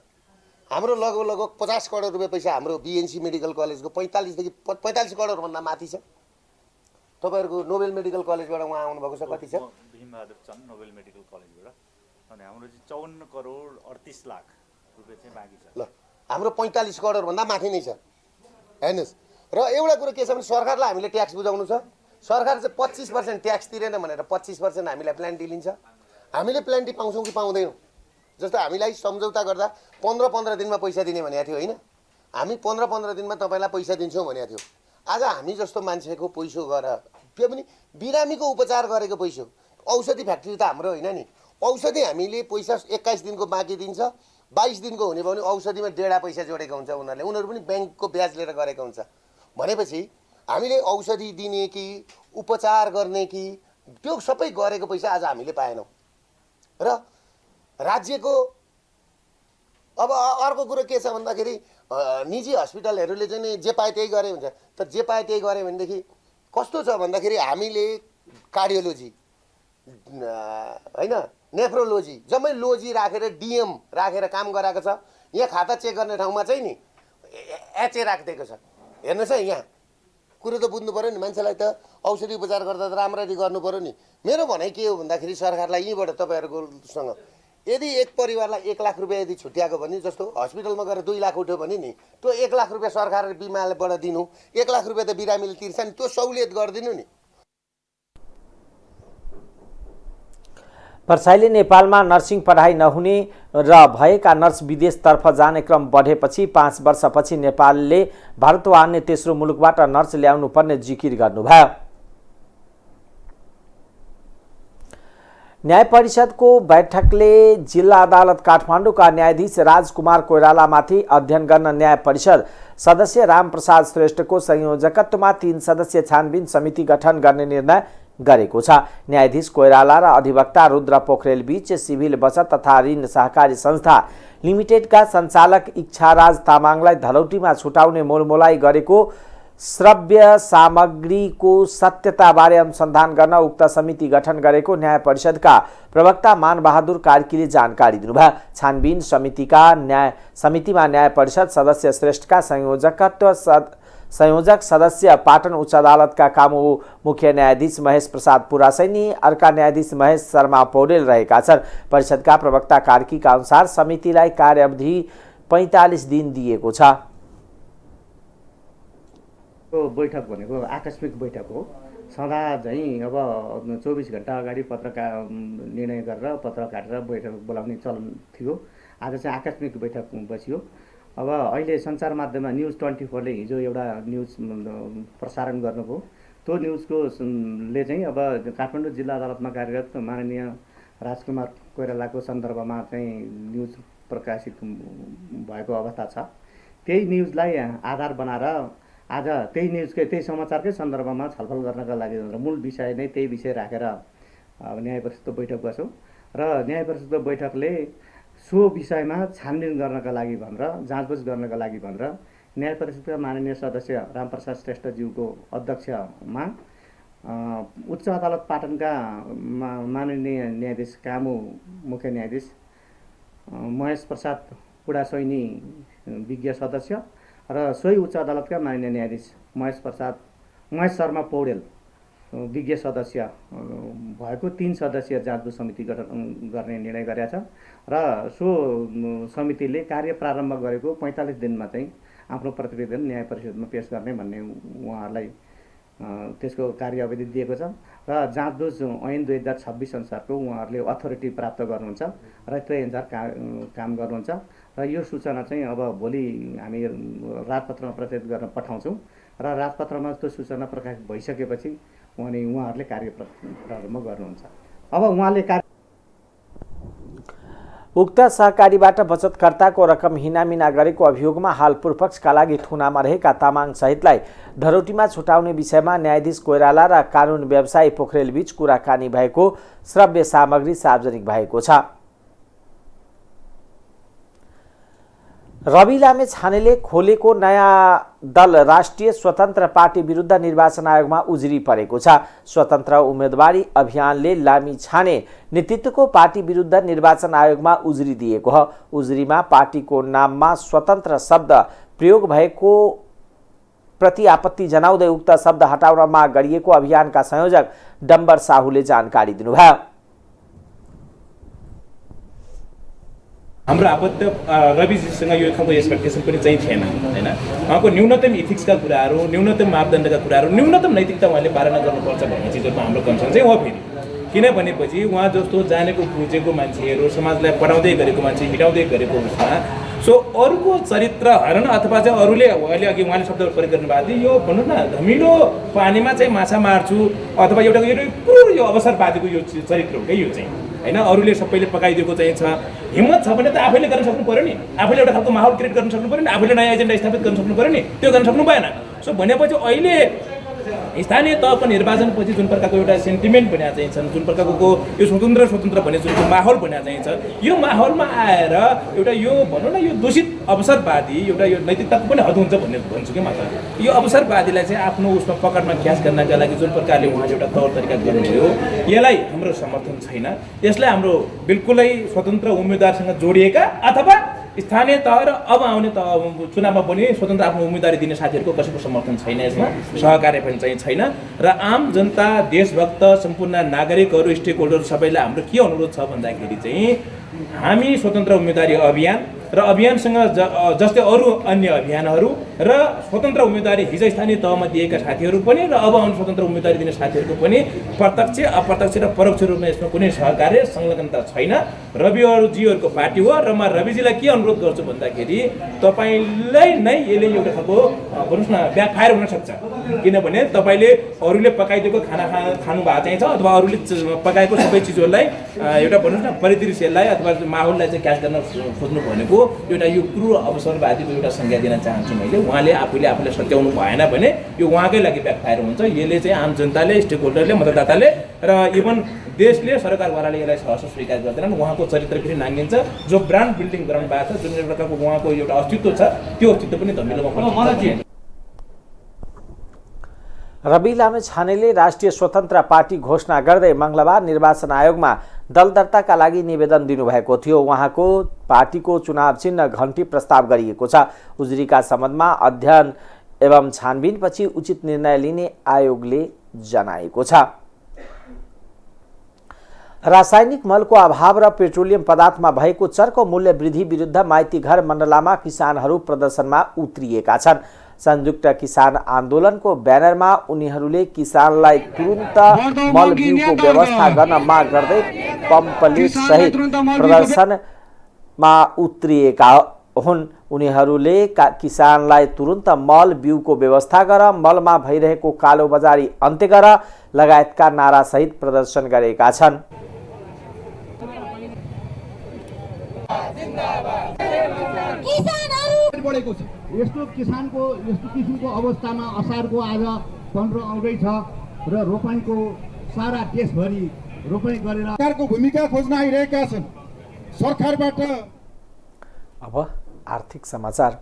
हाम्रो लगभग 50 करोड रुपियाँ पैसा हाम्रो बीएनसी मेडिकल कलेजको 45 करोडभन्दा माथि छ। तपाईहरुको नोबेल मेडिकल कलेजबाट उहाँ आउनु भएको छ, कति छ? भीमबहादुर चन्द नोबेल मेडिकल कलेजबाट। अनि हाम्रो चाहिँ 54 करोड 38 लाख रुपैयाँ चाहिँ बाँकी छ। ल हाम्रो 45 करोड भन्दा माथि नै छ हेर्नुस्। र एउटा कुरा के छ भने सरकारलाई हामीले ट्याक्स बुझाउनु छ। सरकार चाहिँ 25% ट्याक्स तिरेन भनेर 25% हामीलाई प्लान्टी लिन्छ। हामीले प्लान्टी पाउँछौँ कि पाउँदैनौँ? जस्तो हामीलाई सम्झौता गर्दा 15-15 दिनमा पैसा दिने भनेको थियो हैन। हामी 15-15 दिनमा तपाईलाई पैसा दिन्छौँ भनेको थियो। आज हामी जस्तो मान्छेको पैसो गएर त्यो पनि बिरामीको उपचार गरेको पैसो, औषधि फ्याक्ट्री त हाम्रो होइन नि। औषधि हामीले पैसा 21 दिनको बाँकी दिन्छ, 22 दिनको हुने भयो भने औषधिमा डेढा पैसा जोडेको हुन्छ उनीहरूले। उनीहरू पनि ब्याङ्कको ब्याज लिएर गरेको हुन्छ। भनेपछि हामीले औषधि दिने कि उपचार गर्ने कि त्यो सबै गरेको पैसा आज हामीले पाएनौँ। र राज्यको अब अर्को कुरो के छ भन्दाखेरि निजी हस्पिटलहरूले चाहिँ नि जे पाए त्यही गरे हुन्छ। तर जे पाए त्यही गरे भनेदेखि कस्तो छ भन्दाखेरि हामीले कार्डियोलोजी हैन, नेफ्रोलोजी जम्मै लोजी राखेर डीएम राखेर काम गराएको छ। यहाँ खाता चेक गर्ने ठाउँमा चाहिँ नि एचए राखिदिएको छ। हेर्नुहोस् है, यहाँ कुरो त बुझ्नु पर्यो नि। मान्छेलाई त औषधि उपचार गर्दा त राम्ररी गर्नु पर्यो नि। मेरो भनाइ के हो भन्दाखेरि सरकारलाई यहीँबाट तपाईँहरूकोसँग यदि एक परिवारलाई 1 लाख रुपियाँ यदि छुट्याएको भने, जस्तो हस्पिटलमा गएर 2 लाख उठ्यो भने नि त्यो 1 लाख रुपियाँ सरकार बिमाबाट दिनु, 1 लाख रुपियाँ त बिरामीले तिर्छ नि, त्यो सहुलियत गरिदिनु नि। पर्साईले नेपालमा नर्सिङ पढाइ नहुने र भएका नर्स विदेशतर्फ जाने क्रम बढेपछि 5 वर्षपछि नेपालले भारत वा अन्य तेस्रो मुलुकबाट नर्स ल्याउनु पर्ने जिकिर गर्नुभयो। न्याय परिषदको बैठकले जिल्ला अदालत काठमाडौँका न्यायाधीश राजकुमार कोइरालामाथि अध्ययन गर्न न्याय परिषद सदस्य रामप्रसाद श्रेष्ठको संयोजकत्वमा 3 सदस्यीय छानबिन समिति गठन गर्ने निर्णय गरेको छ। न्यायाधीश कोइराला र अधिवक्ता रुद्र पोखरेल बीच सिभिल बचत तथा ऋण सहकारी संस्था लिमिटेडका सञ्चालक इच्छाराज तामाङलाई धलौटीमा छुटाउने मोलमोलाई गरेको श्रव्य सामग्रीको सत्यताबारे अनुसन्धान गर्न उक्त समिति गठन गरेको न्याय परिषदका प्रवक्ता मानबहादुर कार्कीले जानकारी दिनुभयो। छानबिन समितिमा न्याय परिषद सदस्य श्रेष्ठका संयोजक सदस्य पाटन उच्च अदालतका कामु मुख्य न्यायाधीश महेश प्रसाद पुरासैनी, अर्का न्यायाधीश महेश शर्मा पौडेल रहेका छन्। परिषदका प्रवक्ता कार्कीका अनुसार समितिलाई कार्यावधि 45 दिन दिएको छ। बैठक भनेको आकस्मिक बैठक हो। सदा चाहिँ अब 24 घण्टा अगाडि पत्रकार निर्णय गरेर पत्र काटेर बैठक बोलाउने चलन थियो। आज चाहिँ आकस्मिक बैठक बस्यो। अब अहिले सञ्चार माध्यममा न्युज 24 ले हिजो एउटा न्युज प्रसारण गर्नुभयो। त्यो न्युजको ले चाहिँ अब काठमाडौँ जिल्ला अदालतमा कार्यरत माननीय राजकुमार कोइरालाको सन्दर्भमा चाहिँ न्युज प्रकाशित भएको अवस्था छ। त्यही न्युजलाई आधार बनाएर आज त्यही समाचारकै सन्दर्भमा छलफल गर्नका लागि मूल विषय नै त्यही विषय राखेर न्याय परिषदको बैठक बस्यो र न्याय परिषदको बैठकले सो विषयमा छानबिन गर्नका लागि भनेर जाँचबुझ गर्नका लागि भनेर न्याय परिषदका माननीय सदस्य रामप्रसाद श्रेष्ठज्यूको अध्यक्षमा उच्च अदालत पाटनका माननीय न्यायाधीश कामु मुख्य न्यायाधीश महेश प्रसाद पुडासैनी विज्ञ सदस्य र सोही उच्च अदालतका माननीय न्यायाधीश महेश शर्मा पौडेल विज्ञ सदस्य भएको 3 सदस्यीय जाँचबुझ समिति गठन गर्ने निर्णय गरेका छ र सो समितिले कार्य प्रारम्भ गरेको 45 दिनमा चाहिँ आफ्नो प्रतिवेदन न्याय परिषदमा पेश गर्ने भन्ने उहाँहरूलाई त्यसको कार्य अवधि दिएको छ र जाँचबुझ ऐन 2026 अनुसारको उहाँहरूले अथोरिटी प्राप्त गर्नुहुन्छ र त्यही अनुसार काम गर्नुहुन्छ र यो सूचना चाहिँ अब भोलि हामी राजपत्रमा प्रकाशित गर्न पठाउँछौँ र राजपत्रमा त्यो सूचना प्रकाशित भइसकेपछि उहाँहरूले कार्य प्रारम्भ गर्नुहुन्छ। अब उहाँले उक्त सहकारीबाट बचतकर्ताको रकम हिनामिना गरेको अभियोगमा हाल पूर्वपक्षका लागि थुनामा रहेका तामाङ सहितलाई धरोटीमा छुटाउने विषयमा न्यायाधीश कोइराला र कानुन व्यवसायी पोखरेल बीच कुराकानी भएको श्रव्य सामग्री सार्वजनिक भएको छ। रवि लामे छानेले खोलेको नयाँ दल राष्ट्रिय स्वतन्त्र पार्टी विरुद्ध निर्वाचन आयोगमा उजुरी परेको छ। स्वतन्त्र उम्मेदवारी अभियानले लामी छाने नेतृत्वको पार्टी विरुद्ध निर्वाचन आयोगमा उजुरी दिएको हो। उजुरीमा पार्टीको नाममा स्वतन्त्र शब्द प्रयोग भएको प्रति आपत्ति जनाउँदै उक्त शब्द हटाउन माग गरिएको अभियानका संयोजक डम्बर साहुले जानकारी दिनुभयो। हाम्रो आपत्ति रविजीसँग यो खालको एक्सपेक्टेसन पनि चाहिँ थिएन हैन। उहाँको न्यूनतम इथिक्सका कुराहरू, न्यूनतम मापदण्डका कुराहरू, न्यूनतम नैतिकता उहाँले पालना गर्नुपर्छ भन्ने चिजहरुमा हाम्रो कन्सर्न चाहिँ हो। फेरि किनभनेपछि उहाँ जस्तो जानेको बुझेको मान्छेहरू, समाजलाई पढाउँदै गरेको मान्छे, हिटाउँदै गरेको उसमा सो अरूको चरित्र हरण अथवा चाहिँ अरूले अहिले अघि उहाँले शब्द प्रयोग गर्नुभएको थियो, यो भन्नु न धमिलो पानीमा चाहिँ माछा मार्छु अथवा एउटा यो अवसरवादीको यो चरित्र हो क्या यो चाहिँ हैन। अरूले सबैले पकाइदिएको चाहिँ छ, हिम्मत छ भने त आफैले गर्न सक्नु पर्यो नि, आफैले एउटा खालको माहौल क्रिएट गर्न सक्नु पर्यो नि, आफैले नयाँ एजेन्डा स्थापित गर्न सक्नु पर्यो नि, त्यो गर्न सक्नु भएन। सो भनेपछि अहिले स्थानीय तहको निर्वाचनपछि जुन प्रकारको एउटा सेन्टिमेन्ट बन्या चाहिँ छन्, जुन प्रकारको यो स्वतन्त्र भन्ने जुन माहौल बन्या चाहिँ छ, यो माहौलमा आएर एउटा यो भनौँ न यो दूषित अवसरवादी एउटा यो नैतिकताको पनि हद हुन्छ भन्ने भन्छु कि म त। यो अवसरवादीलाई चाहिँ आफ्नो उसमा पकडमा क्याच गर्नका लागि जुन प्रकारले उहाँले एउटा तौर तरिका गर्नुभयो, यसलाई हाम्रो समर्थन छैन। यसलाई हाम्रो बिल्कुलै स्वतन्त्र उम्मेदवारसँग जोडिएका अथवा स्थानीय तह र अब आउने चुनावमा पनि स्वतन्त्र आफ्नो उम्मेदवारी दिने साथीहरूको कसैको समर्थन छैन, यसमा सहकार्य पनि चाहिँ छैन। र आम जनता, देशभक्त, सम्पूर्ण नागरिकहरू, स्टेक होल्डर सबैलाई हाम्रो के अनुरोध छ भन्दाखेरि चाहिँ हामी स्वतन्त्र उम्मेदवारी अभियान र अभियानसँग जस्तै अरू अन्य अभियानहरू र स्वतन्त्र उम्मेदवारी हिजो स्थानीय तहमा दिएका साथीहरू पनि र अब आउने स्वतन्त्र उम्मेदवारी दिने साथीहरूको पनि प्रत्यक्ष अप्रत्यक्ष र परोक्ष रूपमा यसमा कुनै सहकार्य संलग्नता छैन। रविजीहरूको पार्टी हो र म रविजीलाई के अनुरोध गर्छु भन्दाखेरि तपाईँलाई नै यसले एउटा खालको भन्नुहोस् न ब्याकफायर हुनसक्छ, किनभने तपाईँले अरूले पकाइदिएको खाना खानु भएको चाहिँ छ अथवा अरूले पकाएको सबै चिजहरूलाई एउटा भन्नुहोस् न परिदृश्यलाई अथवा माहौललाई चाहिँ क्याच गर्न खोज्नु भनेको एउटा यो क्रूर अवसरवादीको एउटा संज्ञा दिन चाहन्छु मैले। उहाँले आफूले सच्याउनु भएन भने यो उहाँकै लागि ब्याकफायर हुन्छ। यसले चाहिँ आम जनताले, स्टेक होल्डरले, मतदाताले र इभन देशले, सरकारवालाले यसलाई सहर्ष स्वीकार गर्दैनन्। उहाँको चरित्र फेरि नाङ्गिन्छ। जो ब्रान्ड बिल्डिङ गराउनु भएको छ, जुन प्रकारको उहाँको एउटा अस्तित्व छ, त्यो अस्तित्व पनि धमिलोमा पर्छ। रवि लामिछानेले राष्ट्रिय स्वतन्त्र पार्टी घोषणा गर्दै मंगलबार निर्वाचन आयोगमा दल दर्ताका लागि निवेदन दिनुभएको थियो। उहाँको पार्टीको चुनाव चिन्ह घण्टी प्रस्ताव गरिएको छ। उजुरीका सम्बन्धमा अध्ययन एवं छानबिनपछि उचित निर्णय लिने आयोगले जनाएको छ। रासायनिक मलको अभाव र पेट्रोलियम पदार्थमा भएको चर्को मूल्य वृद्धि विरुद्ध माइतीघर मण्डलामा किसानहरू प्रदर्शनमा उत्रिएका छन्। संयुक्त किसान आन्दोलनको ब्यानरमा उनीहरूले किसानलाई तुरुन्त मल बिउको व्यवस्था गर्न माग गर्दै पम्पलेट सहित प्रदर्शनमा उत्रिएका हुन्। उनीहरूले किसानलाई तुरुन्त मल बिउको व्यवस्था गर, मलमा भइरहेको कालोबजारी अन्त्य गर लगायतका नारासहित प्रदर्शन गरेका छन्। बढेको छ। यस्तो किसानको यस्तो किसिमको अवस्थामा असारको आज 15 आउँदैछ र रोपाइँको सारा देशभरि रोपाइँ गरेर सरकारको भूमिका खोज्न आइरहेका छन्। सरकारबाट अब आर्थिक समाचार।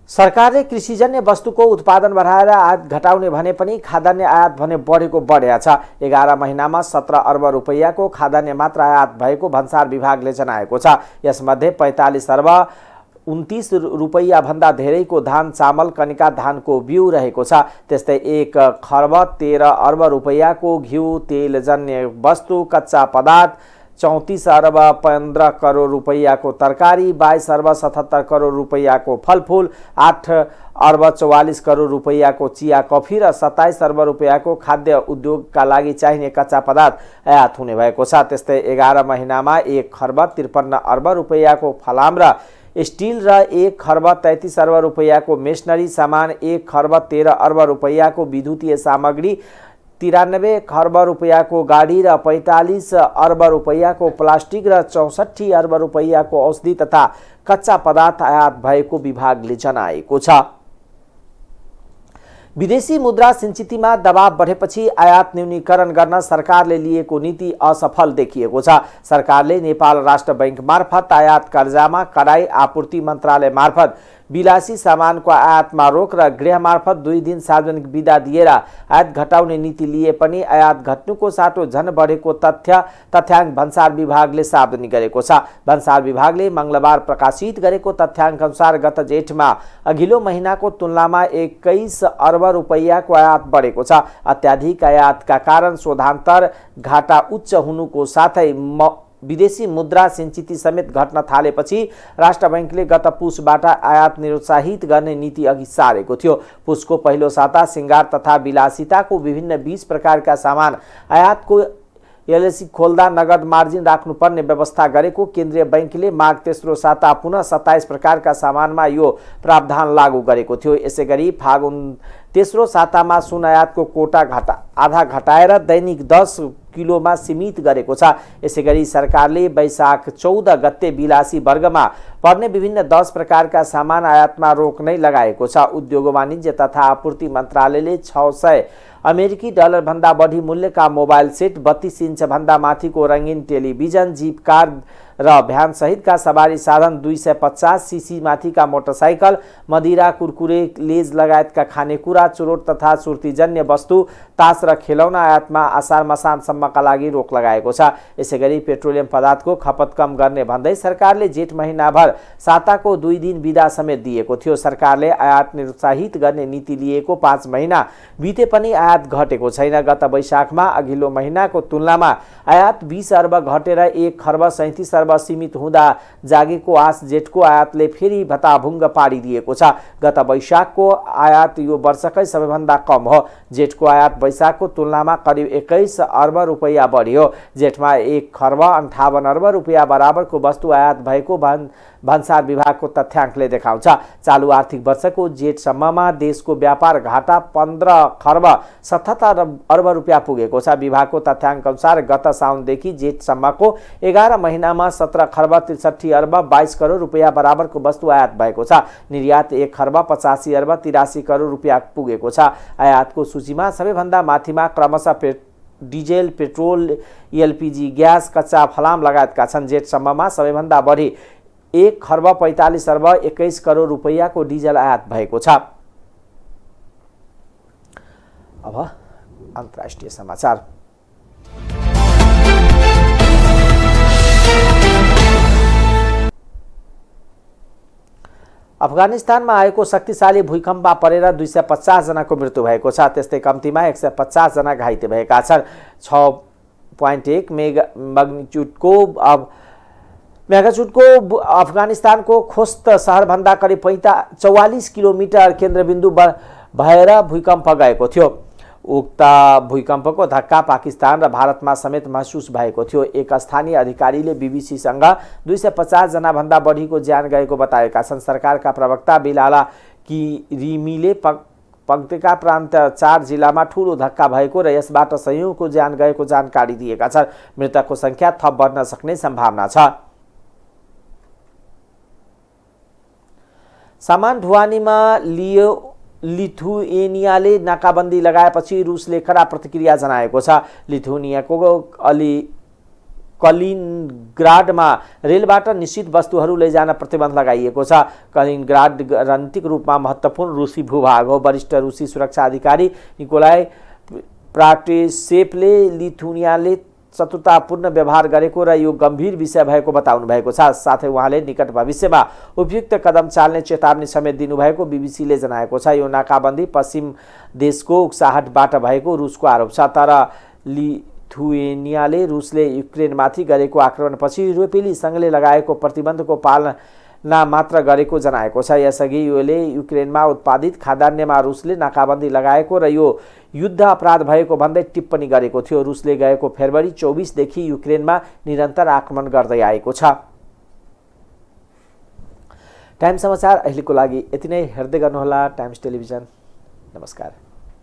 सरकारले कृषिजन्य वस्तुको उत्पादन बढाएर आयात घटाउने भने पनि खाद्यान्न आयात भने बढेको बढेको छ। 11 महिनामा 17 अर्ब रुपैयाँको खाद्यान्न मात्र आयात भएको भन्सार विभागले जनाएको छ। यसमध्ये 45 अर्ब 29 रुपैयाँ भन्दा धेरैको धान, चामल, कनिका धानको बिउ रहेको छ। त्यस्तै 1 खर्ब 13 अर्ब रुपैयाँको घिउ, तेलजन्य वस्तु, कच्चा पदार्थ, 34 अर्ब 15 करोड रुपैयाँको तरकारी, 22 अर्ब 77 करोड रुपैयाँको फलफूल, 8 अर्ब 44 करोड रुपैयाँको चिया कफी र 27 अर्ब रुपैयाँको खाद्य उद्योगका लागि चाहिने कच्चा पदार्थ आयात हुने भएको छ। त्यस्तै 11 महिनामा 1 खर्ब 53 अर्ब रुपैयाँको फलाम र स्टिल र 1 खर्ब 33 अर्ब रुपैयाँको मेसनरी सामान, 1 खर्ब 13 अर्ब रुपैयाँको विद्युतीय सामग्री, 93 खर्ब रुपैयाँको गाडी र 45 अर्ब रुपैयाँको प्लास्टिक र 64 अर्ब रुपैयाँको औषधि तथा कच्चा पदार्थ आयात भएको विभागले जनाएको छ। विदेशी मुद्रा सिंचितीमा दबाव बढेपछि आयात न्यूनीकरण गर्न सरकारले लिएको नीति असफल देखिएको छ। सरकारले नेपाल राष्ट्र बैंक मार्फत आयात कर्जामा कडाई, आपूर्ति मन्त्रालय मार्फत विलासी सामानको आयातमा रोक र गृह मार्फत 2 दिन सार्वजनिक बिदा दिएर आयात घटाउने नीति लिए पनि आयात घट्नुको साटो झन बढेको तथ्याङ्क भन्सार विभागले सार्वजनिक गरेको छ। भन्सार विभागले मंगलबार प्रकाशित गरेको तथ्याङ्क अनुसार गत जेठमा अघिल्लो महिनाको तुलनामा 21 अर्ब रुपैयाँको आयात बढेको छ। अत्याधिक आयातका कारण शोधान्तर घाटा उच्च हुनुको साथै विदेशी मुद्रा सिंचिती समेत घट्न थालेपछि राष्ट्र बैंकले गत पुसबाट आयात निरुत्साहित गर्ने नीति अघि सारेको थियो। पुसको पहिलो साता सिंगार तथा विलासिताको विभिन्न 20 प्रकारका सामान आयातको एलएसी खोल्दा नगद मार्जिन राख्नुपर्ने व्यवस्था गरेको केन्द्रीय बैंकले माघ तेस्रो साता पुनः 27 प्रकारका सामानमा यो प्रावधान लागू गरेको थियो। यसैगरी फागुन तेस्रो सातामा सुन आयातको कोटा आधा घटाएर दैनिक 10 किलोमा सीमित गरेको छ। यसैगरी सरकारले वैशाख 14 गते विलासी वर्गमा पर्ने विभिन्न 10 प्रकारका सामान आयातमा रोक नै लगाएको छ। उद्योग वाणिज्य तथा आपूर्ति मन्त्रालयले 600 अमेरिकी डलर भन्दा बढी मूल्यका मोबाइल सेट, 32 इन्च भन्दा माथिको रंगीन टेलिभिजन, जीप कार र भ्यान सहितका सवारी साधन, 250 सीसी माथिका मोटरसाइकल, मदिरा, कुरकुरे, लेज लगायतका खानेकुरा, चुरोट तथा सुर्तीजन्य वस्तु, तास र खेलौना आयातमा असार मसानसम्मका लागि रोक लगाएको छ। यसैगरी पेट्रोलियम पदार्थको खपत कम गर्ने भन्दै सरकारले जेठ महिनाभर साताको 2 दिन बिदा समेत दिएको थियो। सरकारले आयात निरुत्साहित गर्ने नीति लिएको 5 महिना बिते पनि आयात घटेको छैन। गत वैशाखमा अघिल्लो महिनाको तुलनामा आयात 20 अर्ब घटेर 1 खर्ब 37 अर्ब सीमित हुँदा जागेको आस जेठको आयातले फेरि भताभुङ्ग पारिदिएको छ। गत वैशाखको आयात यो वर्षकै सबैभन्दा कम हो। जेठको आयात वैशाखको तुलनामा करिब 21 अर्ब रुपैयाँ बढ्यो। जेठमा 1 खर्ब 58 अर्ब रुपैयाँ बराबरको वस्तु आयात भएको भन्सार विभागको तथ्याङ्कले देखाउँछ। चालु आर्थिक वर्षको जेठसम्ममा देशको व्यापार घाटा 15 खर्ब 77 अर्ब रुपैयाँ पुगेको छ। विभागको तथ्याङ्क अनुसार गत साउनदेखि जेठसम्मको 11 महिनामा 17 खर्ब 63 अर्ब 22 करोड रुपैयाँ बराबरको वस्तु आयात भएको छ। निर्यात 1 खर्ब 85 अर्ब 83 करोड रुपैयाँ पुगेको छ। आयातको सूचीमा सबैभन्दा माथिमा क्रमशः डिजेल, पेट्रोल, एलपीजी ग्यास, कच्चा फलाम लगायतका छन्। जेठसम्ममा सबैभन्दा बढी 1 खर्ब 45 अर्ब 21 करोड रुपैयाँको डिजल आयात भएको छ। अब अन्तर्राष्ट्रिय समाचार। अफगानिस्तानमा आएको शक्तिशाली भूकम्पमा परेर 250 जनाको मृत्यु भएको छ। त्यस्तै कम्तीमा 150 जना घाइते भएका छन्। 6.1 मेगाचुटको अफगानिस्तानको खोस्त सहरभन्दा करिब 44 किलोमिटर केन्द्रबिन्दु भएर भूकम्प गएको थियो। उक्त भूकम्पको धक्का पाकिस्तान र भारतमा समेत महसुस भएको थियो। एक स्थानीय अधिकारीले बीबीसीसँग 250 जनाभन्दा बढीको ज्यान गएको बताएका छन्। सरकारका प्रवक्ता बिलाला किरिमीले पक्तेका प्रान्त 4 जिल्लामा ठूलो धक्का भएको र यसबाट सयौंको ज्यान गएको जानकारी दिएका छन्। मृतकको संख्या थप बढ्न सक्ने सम्भावना छ। सामान ढुवानीमा लिथुएनियाले नाकाबन्दी लगाएपछि रुसले कडा प्रतिक्रिया जनाएको छ। लिथुएनियाको कलिनग्राडमा रेलबाट निश्चित वस्तुहरू लैजान प्रतिबन्ध लगाइएको छ। कलिनग्राड रणनीतिक रूपमा महत्त्वपूर्ण रुसी भूभाग हो। वरिष्ठ रुसी सुरक्षा अधिकारी निकोलाई प्राटेसेपले लिथुएनियाले चतुरतापूर्ण व्यवहार गरेको र यो गम्भीर विषय भएको बताउनु भएको छ। साथै उहाँले निकट भविष्यमा उपयुक्त कदम चाल्ने चेतावनी समेत दिनुभएको बीबीसीले जनाएको छ। यो नाकाबन्दी पश्चिम देशको उक्साहटबाट भएको रुसको आरोप छ। तर लिथुएनियाले रुसले युक्रेनमाथि गरेको आक्रमणपछि युरोपेली संघले लगाएको प्रतिबन्धको पालना मात्र गरेको जनाएको छ। यसअघि योले युक्रेनमा उत्पादित खाद्यान्नमा रुसले नाकाबन्दी लगाएको र यो युद्ध अपराध भएको भन्दै टिप्पणी गरेको थियो। रुसले गएको फेब्रुअरी 24 देखि युक्रेनमा निरन्तर आक्रमण गर्दै आएको छ। टाइम्स समाचार अहिलेको लागि यति नै। हेर्दै गर्नुहोला टाइम्स टेलिभिजन। नमस्कार।